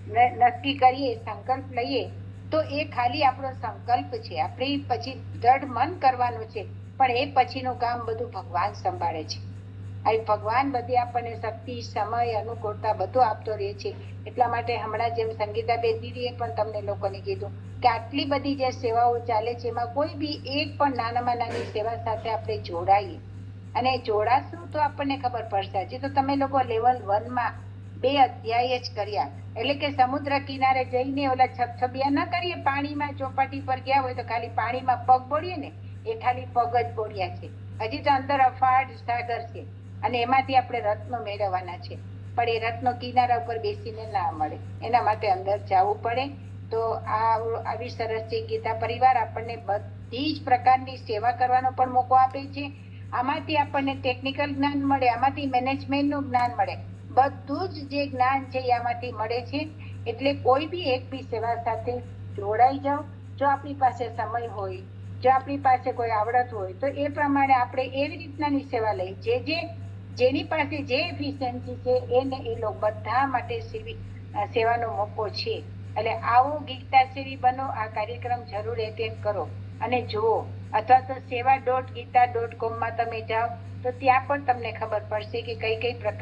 નક્કી કરીએ, સંકલ્પ લઈએ, તો એ ખાલી આપણો સંકલ્પ છે. આપણે પછી દ્રઢ મન કરવાનું છે, પણ એ પછીનું કામ બધું ભગવાન સંભાળે છે. આ ભગવાન બધી આપણને શક્તિ, સમય, અનુકૂળતા બધું આપતો રહે છે. એટલા માટે હમણાં જેમ સંગીતાબેન દીદીએ પણ તમને લોકોને કીધું કે આટલી બધી જે સેવાઓ ચાલે છે એમાં કોઈ બી એક પણ નાનામાં નાની સેવા સાથે આપણે જોડાઈએ, અને જોડાશું તો આપણને ખબર પડશે. હજી તો તમે લોકો લેવલ 1 માં 2 અધ્યાય જ કર્યા, એટલે કે સમુદ્ર કિનારે જઈને ઓલા છબછબિયા ન કરીએ, પાણીમાં ચોપાટી પર ગયા હોય તો ખાલી પાણીમાં પગ બોળીએ ને, એ ખાલી પગ જ બોળ્યા છે. હજી તો અંદર અફાટ સાગર છે, અને એમાંથી આપણે રત્નો મેળવવાના છે. પણ એ રત્નો કિનારા ઉપર બેસીને ના મળે, એના માટે અંદર જવું પડે. તો આવી સરસ છે ગીતા પરિવાર આપણને બધી જ પ્રકારની સેવા કરવાનો પણ મોકો આપે છે. આમાંથી આપણને ટેકનિકલ જ્ઞાન મળે, આમાંથી મેનેજમેન્ટનું જ્ઞાન મળે, બધું જ જે જ્ઞાન છે એ આમાંથી મળે છે. એટલે કોઈ બી એક બી સેવા સાથે જોડાઈ જાઓ. જો આપણી પાસે સમય હોય, જો આપણી પાસે કોઈ આવડત હોય, તો એ પ્રમાણે આપણે એવી રીતનાની સેવા લઈ, જેની પાસે જે એફિશિયન્સી છે એને એ લોકો બધા માટે સેવાનો મોકો છે. એટલે આવો ગીતા સેવી બનો, આ કાર્યક્રમ જરૂર એટેન્ડ કરો અને જુઓ, અથવા તો seva.gita.com માં તમે જાઓ તો ત્યાં પણ તમને ખબર પડશે કે કઈ કઈ પ્રકાર